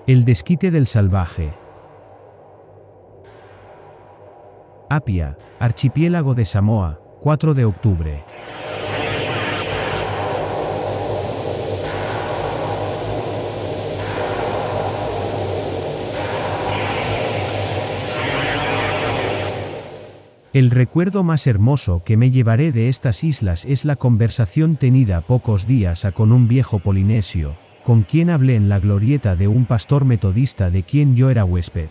El desquite del salvaje. Apia, archipiélago de Samoa, 4 de octubre. El recuerdo más hermoso que me llevaré de estas islas es la conversación tenida pocos días ha con un viejo polinesio, con quien hablé en la glorieta de un pastor metodista de quien yo era huésped.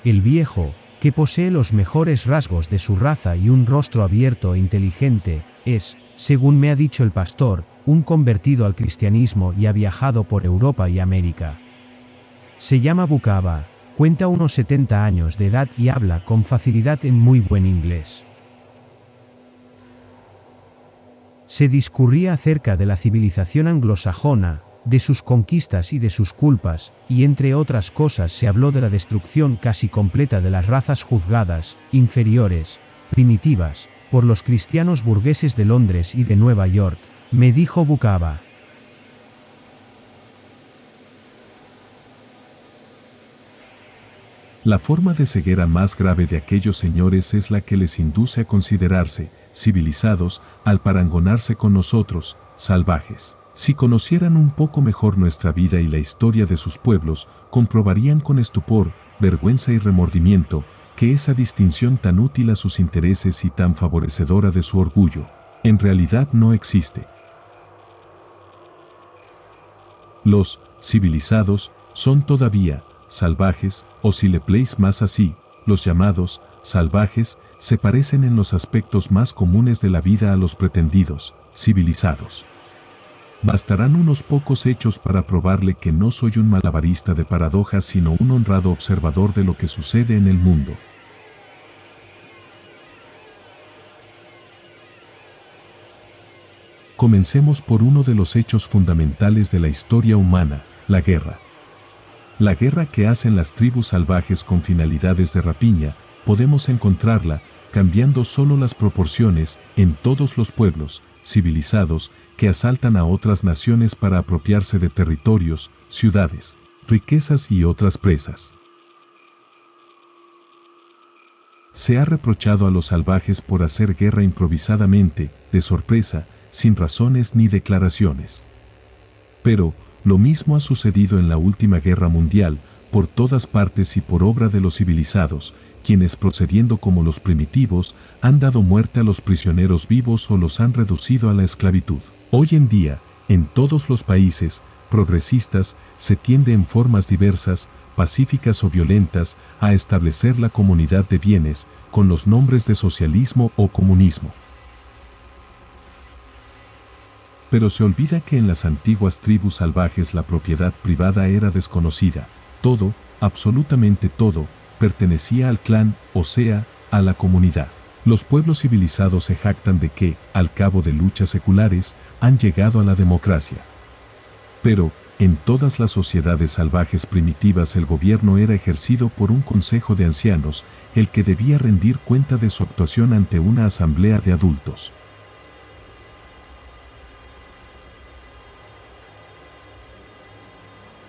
El viejo, que posee los mejores rasgos de su raza y un rostro abierto e inteligente, es, según me ha dicho el pastor, un convertido al cristianismo y ha viajado por Europa y América. Se llama Bukaba, cuenta unos 70 años de edad y habla con facilidad en muy buen inglés. Se discurría acerca de la civilización anglosajona, de sus conquistas y de sus culpas, y entre otras cosas se habló de la destrucción casi completa de las razas juzgadas, inferiores, primitivas, por los cristianos burgueses de Londres y de Nueva York, me dijo Bukaba. La forma de ceguera más grave de aquellos señores es la que les induce a considerarse civilizados al parangonarse con nosotros, salvajes. Si conocieran un poco mejor nuestra vida y la historia de sus pueblos, comprobarían con estupor, vergüenza y remordimiento que esa distinción tan útil a sus intereses y tan favorecedora de su orgullo, en realidad no existe. Los civilizados son todavía salvajes, o si le pléis más así, los llamados salvajes se parecen en los aspectos más comunes de la vida a los pretendidos civilizados. Bastarán unos pocos hechos para probarle que no soy un malabarista de paradojas sino un honrado observador de lo que sucede en el mundo. Comencemos por uno de los hechos fundamentales de la historia humana, la guerra. La guerra que hacen las tribus salvajes con finalidades de rapiña, podemos encontrarla, cambiando solo las proporciones, en todos los pueblos civilizados que asaltan a otras naciones para apropiarse de territorios, ciudades, riquezas y otras presas. Se ha reprochado a los salvajes por hacer guerra improvisadamente, de sorpresa, sin razones ni declaraciones. Pero, lo mismo ha sucedido en la última guerra mundial, por todas partes y por obra de los civilizados, quienes procediendo como los primitivos, han dado muerte a los prisioneros vivos o los han reducido a la esclavitud. Hoy en día, en todos los países progresistas, se tiende en formas diversas, pacíficas o violentas, a establecer la comunidad de bienes, con los nombres de socialismo o comunismo. Pero se olvida que en las antiguas tribus salvajes la propiedad privada era desconocida. Todo, absolutamente todo, pertenecía al clan, o sea, a la comunidad. Los pueblos civilizados se jactan de que, al cabo de luchas seculares, han llegado a la democracia. Pero, en todas las sociedades salvajes primitivas el gobierno era ejercido por un consejo de ancianos, el que debía rendir cuenta de su actuación ante una asamblea de adultos.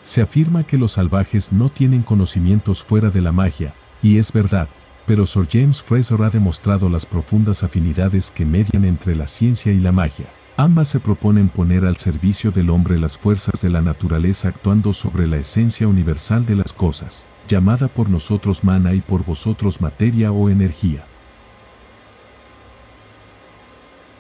Se afirma que los salvajes no tienen conocimientos fuera de la magia, y es verdad, pero Sir James Frazer ha demostrado las profundas afinidades que median entre la ciencia y la magia. Ambas se proponen poner al servicio del hombre las fuerzas de la naturaleza actuando sobre la esencia universal de las cosas, llamada por nosotros mana y por vosotros materia o energía.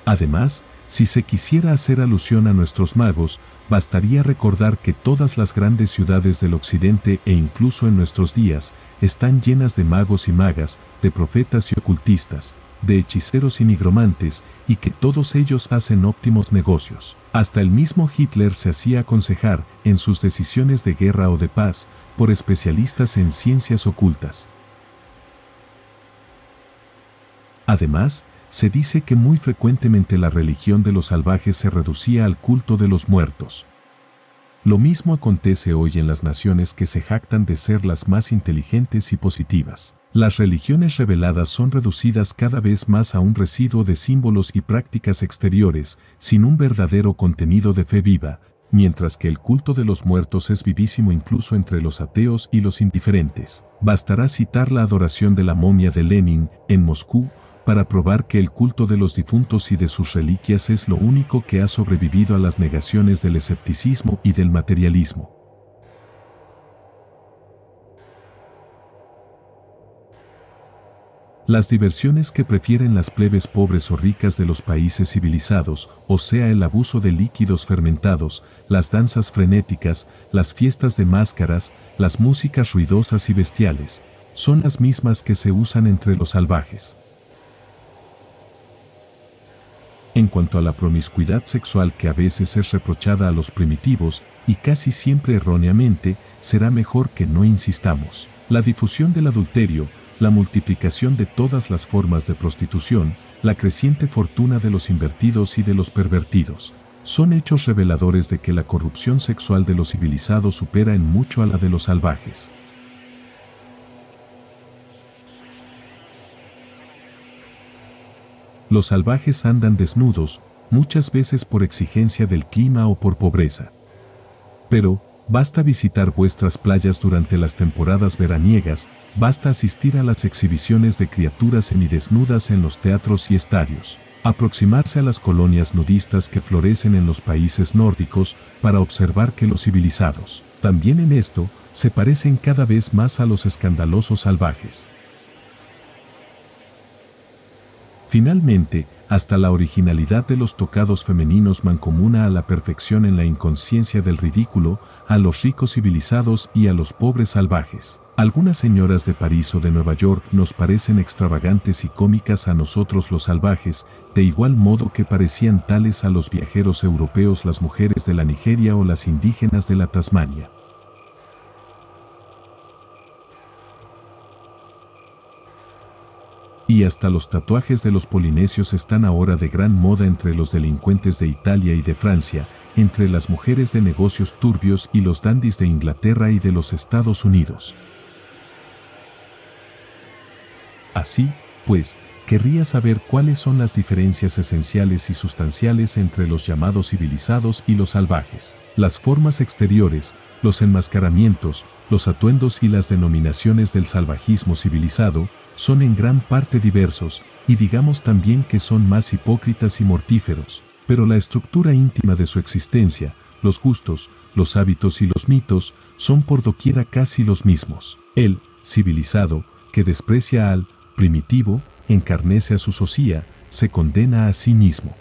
Además, si se quisiera hacer alusión a nuestros magos, bastaría recordar que todas las grandes ciudades del occidente e incluso en nuestros días, están llenas de magos y magas, de profetas y ocultistas, de hechiceros y nigromantes, y que todos ellos hacen óptimos negocios. Hasta el mismo Hitler se hacía aconsejar, en sus decisiones de guerra o de paz, por especialistas en ciencias ocultas. Además, se dice que muy frecuentemente la religión de los salvajes se reducía al culto de los muertos. Lo mismo acontece hoy en las naciones que se jactan de ser las más inteligentes y positivas. Las religiones reveladas son reducidas cada vez más a un residuo de símbolos y prácticas exteriores, sin un verdadero contenido de fe viva, mientras que el culto de los muertos es vivísimo incluso entre los ateos y los indiferentes. Bastará citar la adoración de la momia de Lenin en Moscú para probar que el culto de los difuntos y de sus reliquias es lo único que ha sobrevivido a las negaciones del escepticismo y del materialismo. Las diversiones que prefieren las plebes pobres o ricas de los países civilizados, o sea el abuso de líquidos fermentados, las danzas frenéticas, las fiestas de máscaras, las músicas ruidosas y bestiales, son las mismas que se usan entre los salvajes. En cuanto a la promiscuidad sexual que a veces es reprochada a los primitivos, y casi siempre erróneamente, será mejor que no insistamos. La difusión del adulterio, la multiplicación de todas las formas de prostitución, la creciente fortuna de los invertidos y de los pervertidos, son hechos reveladores de que la corrupción sexual de los civilizados supera en mucho a la de los salvajes. Los salvajes andan desnudos, muchas veces por exigencia del clima o por pobreza. Pero, basta visitar vuestras playas durante las temporadas veraniegas, basta asistir a las exhibiciones de criaturas semidesnudas en los teatros y estadios, aproximarse a las colonias nudistas que florecen en los países nórdicos para observar que los civilizados, también en esto, se parecen cada vez más a los escandalosos salvajes. Finalmente, hasta la originalidad de los tocados femeninos mancomuna a la perfección en la inconsciencia del ridículo, a los ricos civilizados y a los pobres salvajes. Algunas señoras de París o de Nueva York nos parecen extravagantes y cómicas a nosotros los salvajes, de igual modo que parecían tales a los viajeros europeos las mujeres de la Nigeria o las indígenas de la Tasmania. Y hasta los tatuajes de los polinesios están ahora de gran moda entre los delincuentes de Italia y de Francia, entre las mujeres de negocios turbios y los dandis de Inglaterra y de los Estados Unidos. Así, pues, querría saber cuáles son las diferencias esenciales y sustanciales entre los llamados civilizados y los salvajes. Las formas exteriores, los enmascaramientos, los atuendos y las denominaciones del salvajismo civilizado son en gran parte diversos, y digamos también que son más hipócritas y mortíferos, pero la estructura íntima de su existencia, los gustos, los hábitos y los mitos, son por doquiera casi los mismos. El civilizado, que desprecia al primitivo, encarnece a su socia, se condena a sí mismo.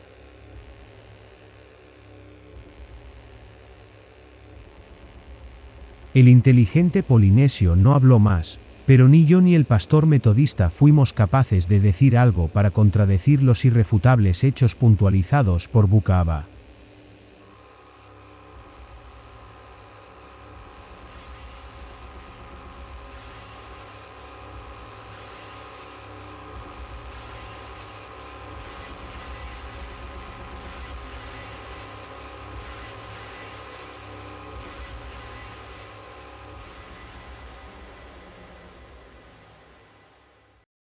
El inteligente polinesio no habló más, pero ni yo ni el pastor metodista fuimos capaces de decir algo para contradecir los irrefutables hechos puntualizados por Bucaaba.